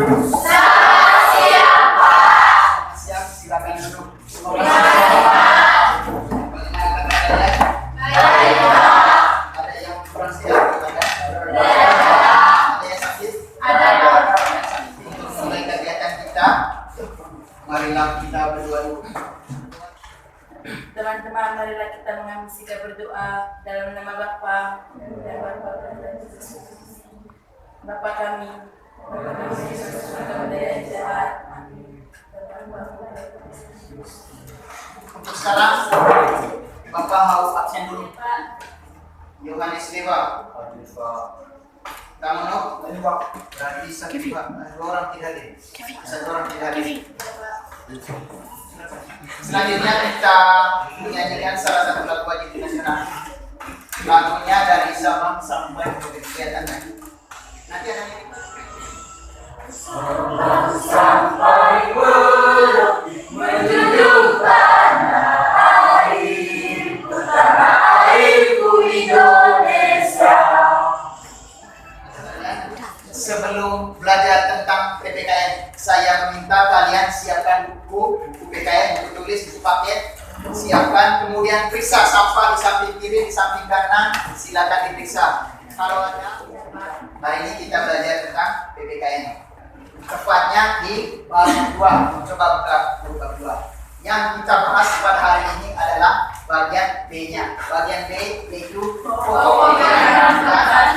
Siap, silakan duduk. Ada yang kurang siap? Ada yang sakit? Untuk mulai kegiatan kita, marilah kita berdoa dulu. Teman-teman, marilah kita mengambil sikap berdoa dalam nama Bapa dan Bapa Bapa kami, Bapa kami Yesus, kami dari jahat. Untuk sekarang, Bapak mau absen dulu. Yohanes Dewa. Kamu no? Berarti dua orang tidak hadir. Satu orang tidak hadir. Selanjutnya kita menyanyikan salah satu lagu wajib nasional. Lagunya dari Sabang sampai kegiatan nanti. Nanti ada Sampai menuju tanah air, tanah airku Indonesia. Sebelum belajar tentang PPKN, saya meminta kalian siapkan buku PPKN, buku tulis, buku paket, siapkan, kemudian periksa sampah di samping kiri, di samping kanan, silakan diperiksa. Kalau ada, hari ini kita belajar tentang PPKN. Tepatnya di bab 2. Coba buka bab 2. Yang kita bahas pada hari ini adalah bagian B-nya. Bagian B yaitu pokok pikiran dan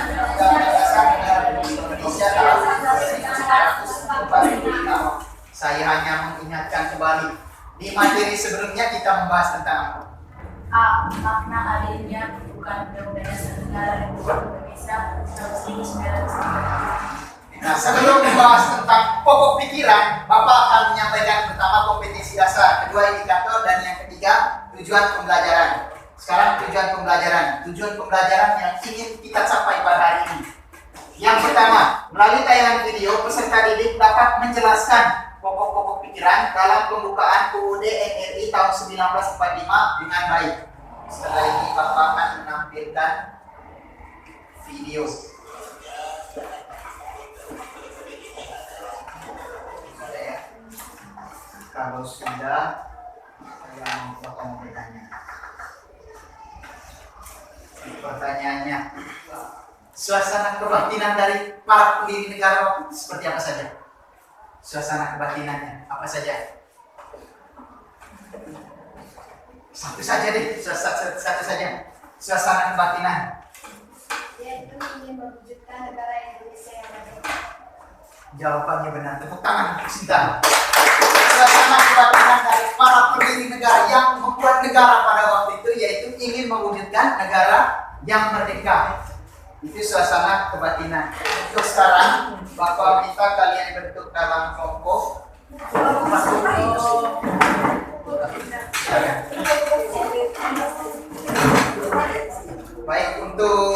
dasar negara Indonesia tahun 1945. Saya hanya mengingatkan kembali di materi sebelumnya kita membahas tentang apa? A. Makna adanya bukan Undang-Undang Dasar Negara Republik Indonesia tahun 1945. Nah, sebelum membahas tentang pokok pikiran, Bapak akan menyampaikan pertama kompetensi dasar, kedua indikator, dan yang ketiga tujuan pembelajaran. Sekarang tujuan pembelajaran. Tujuan pembelajaran yang ingin kita capai pada hari ini. Yang pertama, melalui tayangan video, peserta didik dapat menjelaskan pokok-pokok pikiran dalam pembukaan UUD NRI tahun 1945 dengan baik. Setelah ini Bapak akan menampilkan video. Kalau sudah, saya mau bertanya. Pertanyaannya, suasana kebatinan dari para pendiri negara waktu itu seperti apa saja? Suasana kebatinannya apa saja? Satu saja deh, satu saja. Suasana kebatinan. Yaitu ingin mewujudkan negara Indonesia yang merdeka. Jawabannya benar. Tepuk tangan untuk Sinta. Suasana kebatinan dari para pendiri negara yang membuat negara pada waktu itu yaitu ingin mewujudkan negara yang merdeka. Itu suasana kebatinan. Untuk sekarang, Bapak minta kalian bentuk dalam kelompok. Baik, untuk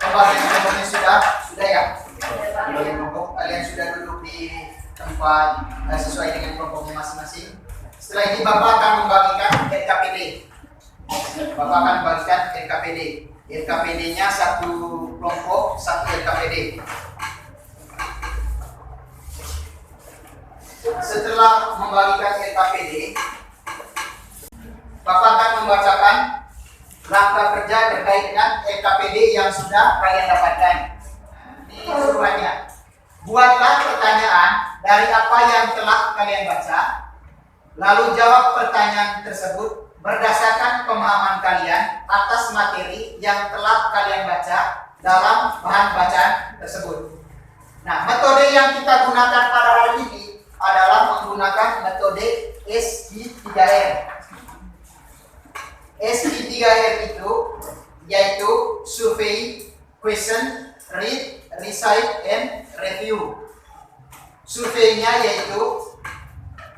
pembagian kelompoknya sudah ya. Pembagian kelompok, kalian sudah duduk di tempat sesuai dengan kelompoknya masing-masing. Setelah ini Bapak akan membagikan RKPD. Bapak akan membagikan RKPD. RKPD-nya satu kelompok, satu RKPD. Setelah membagikan RKPD, Bapak akan membacakan langkah kerja terkait dengan RKPD yang sudah kalian dapatkan. Ini suruhannya. Buatlah pertanyaan dari apa yang telah kalian baca, lalu jawab pertanyaan tersebut berdasarkan pemahaman kalian atas materi yang telah kalian baca dalam bahan bacaan tersebut. Nah, metode yang kita gunakan pada hari ini adalah menggunakan metode SQ3R. SQ3R itu yaitu survey, question, read, recite, and review. Surveinya yaitu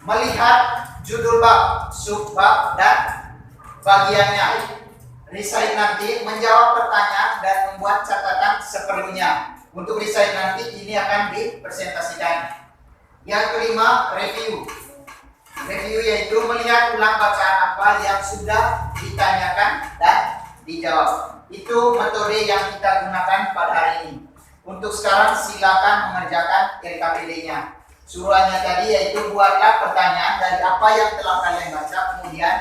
melihat judul bab, subbab, dan bagiannya. Recite nanti menjawab pertanyaan dan membuat catatan seperlunya. Untuk recite nanti ini akan dipresentasikan. Yang kelima, review. Review yaitu melihat ulang bacaan apa yang sudah ditanyakan dan dijawab. Itu metode yang kita gunakan pada hari ini. Untuk sekarang silakan mengerjakan LKPD-nya. Suruhannya tadi yaitu buatlah pertanyaan dari apa yang telah kalian baca, kemudian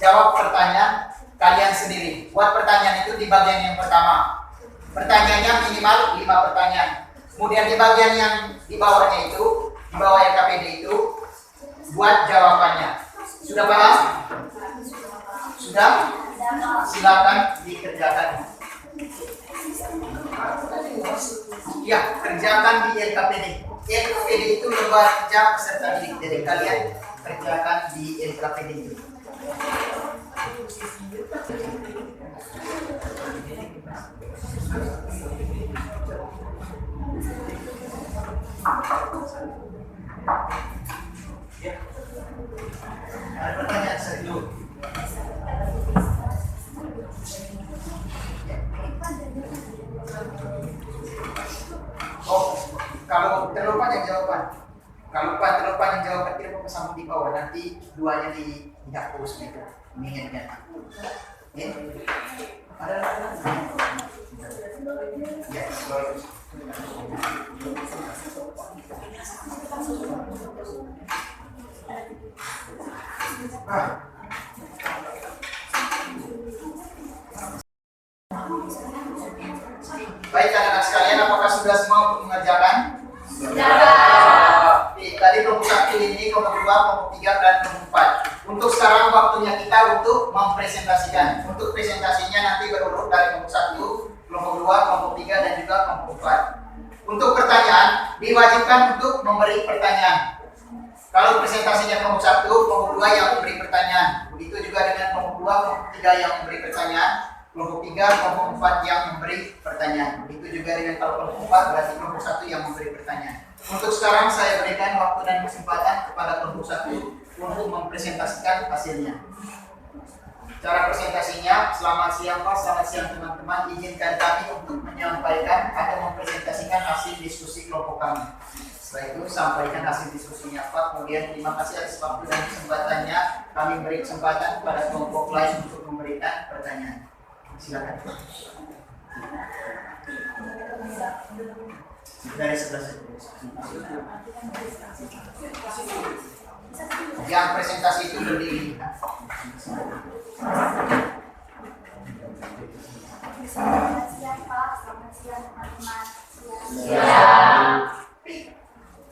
jawab pertanyaan kalian sendiri. Buat pertanyaan itu di bagian yang pertama. Pertanyaannya minimal 5 pertanyaan. Kemudian di bagian yang di bawahnya itu, di bawah LKPD itu, buat jawabannya. Sudah paham? Sudah? Silakan dikerjakan. Ya, kerjakan di LKPD. LKPD itu lembar kerja peserta didik. Jadi kalian kerjakan di LKPD itu. Ya. Ada pertanyaan satu. Oh, kalau terlupa yang jawaban. Kalau terlupa yang jawaban tidak apa sama di bawah, nanti duanya dihapus gitu. Mengingatkan. Ya. Ada ya, sorry. Baik anak-anak sekalian, apakah sudah semua untuk mengerjakan? Sudah. Tadi kelompok 1 ini, kelompok 2, kelompok 3, dan kelompok 4. Untuk sekarang waktunya kita untuk mempresentasikan. Untuk presentasinya nanti berurut dari kelompok 1, kelompok 2, kelompok 3, dan juga kelompok 4. Untuk pertanyaan, diwajibkan untuk memberi pertanyaan. Kalau presentasinya kelompok 1, kelompok 2 yang memberi pertanyaan. Begitu juga dengan kelompok 2, kelompok 3 yang memberi pertanyaan. Kelompok 3, kelompok 4 yang memberi pertanyaan. Begitu juga dengan kalau kelompok 4 berarti kelompok 1 yang memberi pertanyaan. Untuk sekarang saya berikan waktu dan kesempatan kepada kelompok 1 untuk mempresentasikan hasilnya. Cara presentasinya, selamat siang Pak, selamat siang teman-teman. Izinkan kami untuk menyampaikan atau mempresentasikan hasil diskusi kelompok kami. Setelah itu sampaikan hasil diskusinya Pak. Kemudian terima kasih atas waktu dan kesempatannya. Kami beri kesempatan kepada kelompok lain untuk memberikan pertanyaan. Silakan. Dari sebelah sini. Yang presentasi itu berdiri. Selamat siang Pak, selamat siang teman-teman.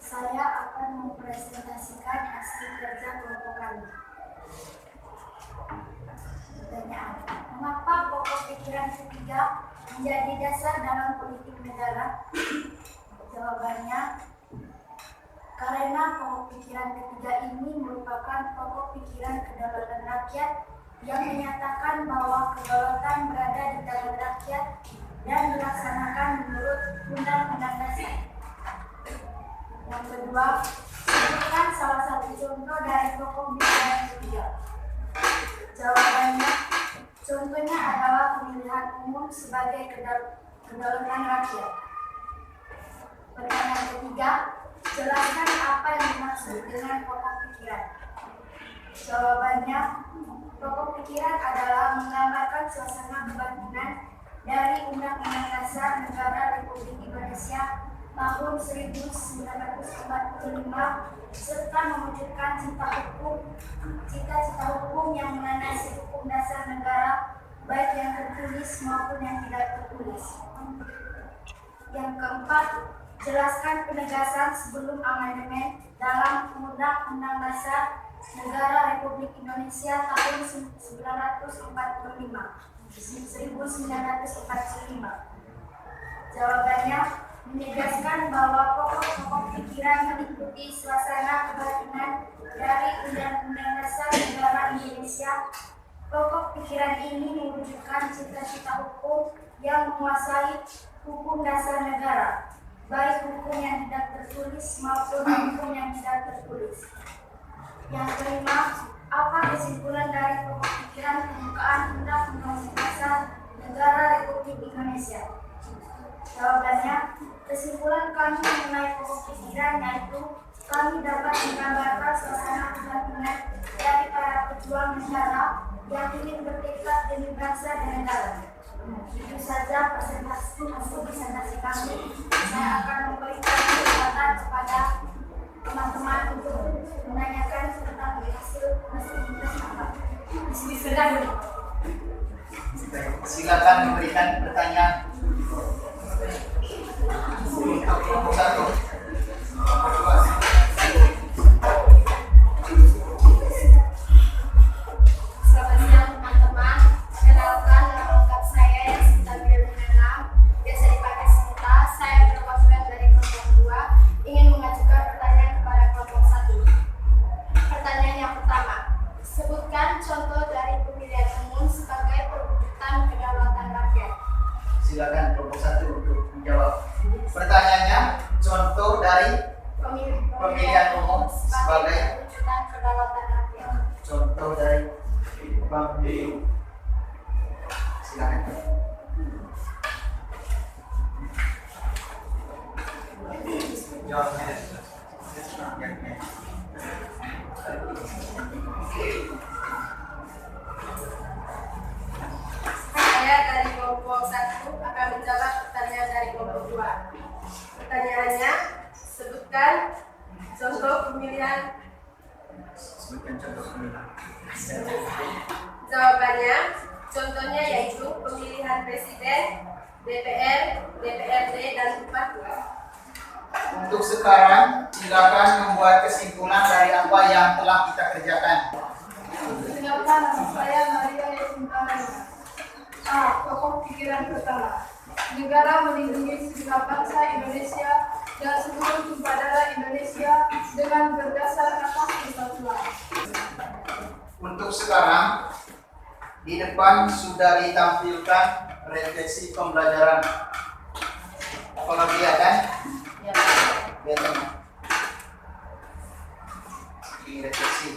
Saya akan mempresentasikan hasil kerja kelompok kami. Pertanyaan, mengapa pokok pikiran ketiga menjadi dasar dalam politik negara? Jawabannya, karena pokok pikiran ketiga ini merupakan pokok pikiran kedaulatan rakyat yang menyatakan bahwa kedaulatan berada di tangan rakyat dan dilaksanakan menurut Undang-Undang Dasar. Yang kedua, sebutkan salah satu contoh dari pokok pikiran ketiga. Jawabannya, contohnya adalah pemilihan umum sebagai kedaulatan rakyat. Pertanyaan ketiga, jelaskan apa yang dimaksud dengan pokok pikiran. Jawabannya, pokok pikiran adalah menggambarkan suasana kebatinan dari Undang-Undang Dasar Negara Republik Indonesia tahun 1945 serta mewujudkan cita-cita hukum yang melandasi hukum dasar negara baik yang tertulis maupun yang tidak tertulis. Yang keempat, jelaskan penegasan sebelum amandemen dalam Undang-Undang Dasar Negara Republik Indonesia tahun 1945. Jawabannya, menegaskan bahwa pokok-pokok pikiran mengikuti suasana kebatinan dari Undang-Undang Dasar Negara Indonesia. Pokok pikiran ini mewujudkan cita-cita hukum yang menguasai hukum dasar negara, baik hukum yang tidak tertulis maupun hukum yang tidak tertulis. Yang kelima, apa kesimpulan dari pokok pikiran pembukaan Undang-Undang Dasar Negara Republik Indonesia? Jawabannya, kesimpulan kami mengenai pokok pikiran yaitu kami dapat menggambarkan suasana kebatinan dari para pejuang negara yang ingin bertekad demi bangsa dan negara. Itu saja presentasi kami. Saya akan memberikan kesempatan kepada teman-teman untuk menanyakan tentang hasil apa. Silakan memberikan pertanyaan untuk kelompok 1. Selamat siang teman-teman. Kenalkan nama lengkap saya yang stabil menanam, biasa dipakai Sinta. Saya perwakilan dari kelompok 2 ingin mengajukan pertanyaan kepada kelompok 1. Pertanyaan yang pertama, sebutkan contoh dari pemilihan umum sebagai perwujudan kedaulatan rakyat. Silakan kelompok 1 untuk menjawab. Pertanyaannya, contoh dari pemilihan umum sebagai perwujudan kedaulatan rakyat. contoh dari pemilu. Silakan. Jawabnya. Saya dari kelompok 1 akan menjawab pertanyaan dari kelompok 2. Pertanyaannya, sebutkan contoh pemilihan. Sebutkan contoh pemilihan. Jawabannya, contohnya yaitu pemilihan presiden, DPR, DPRD, dan bupati. Untuk sekarang, silakan membuat kesimpulan dari apa yang telah kita kerjakan. Kenalkan, nama saya Maria Yasinta. Pokok pikiran pertama. Negara melindungi segenap bangsa Indonesia dan seluruh tumpah darah Indonesia dengan berdasar atas persatuan. Untuk sekarang, di depan sudah ditampilkan refleksi pembelajaran. Kalau kelihatan, kelihatan. Ini refleksi.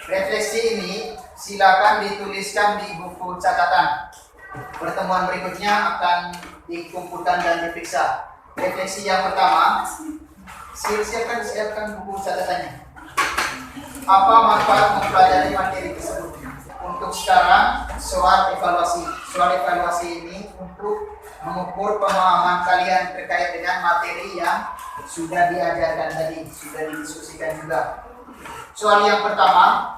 Refleksi ini silakan dituliskan di buku catatan. Pertemuan berikutnya akan dikumpulkan dan diperiksa. Refleksi yang pertama, siapkan buku catatannya. Apa manfaat mempelajari materi tersebut? Untuk sekarang, soal evaluasi. Soal evaluasi ini untuk mengukur pemahaman kalian terkait dengan materi yang sudah diajarkan tadi, sudah didiskusikan juga. Soal yang pertama,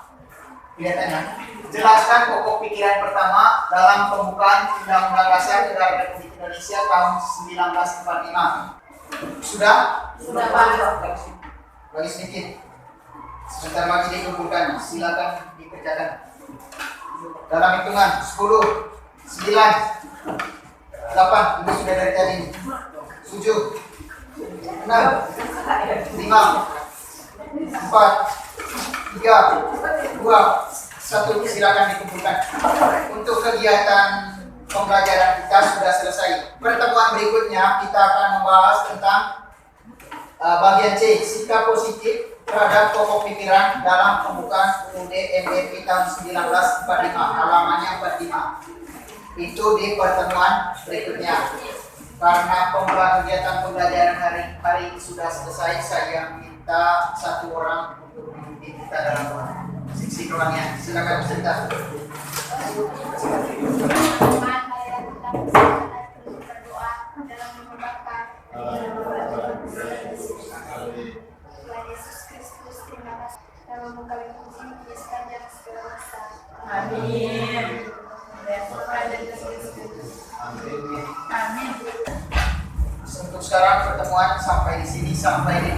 kelihatannya, jelaskan pokok pikiran pertama dalam pembukaan Undang-Undang Dasar Negara Republik Indonesia tahun 1945. Sudah? Sudah, Pak. Bagi sedikit. Sebentar lagi dikumpulkan. Silakan dikerjakan. Dalam hitungan 10, 9, 8, ini sudah dari tadi. 7, 6, 5, 4, 3, 2, 1, silakan dikumpulkan. Untuk kegiatan pembelajaran kita sudah selesai. Pertemuan berikutnya kita akan membahas tentang bagian C, sikap positif terhadap pokok pikiran dalam pembukaan UUD MRP tahun 1945, halamannya 45. Itu di pertemuan berikutnya. Karena kegiatan pembelajaran hari ini sudah selesai, saya minta satu orang untuk memimpin kita dalam sesi keluarnya. Silakan bercerita. Teman-teman, saya tetap berdoa dalam menyebabkan Tuhan Yesus Kristus, terima kasih dalam kami puji di sepanjang segala masa. Amin. Amin. Untuk sekarang pertemuan sampai di sini, sampai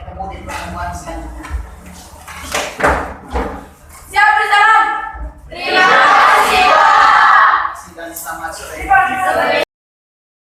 ketemu di pertemuan selanjutnya.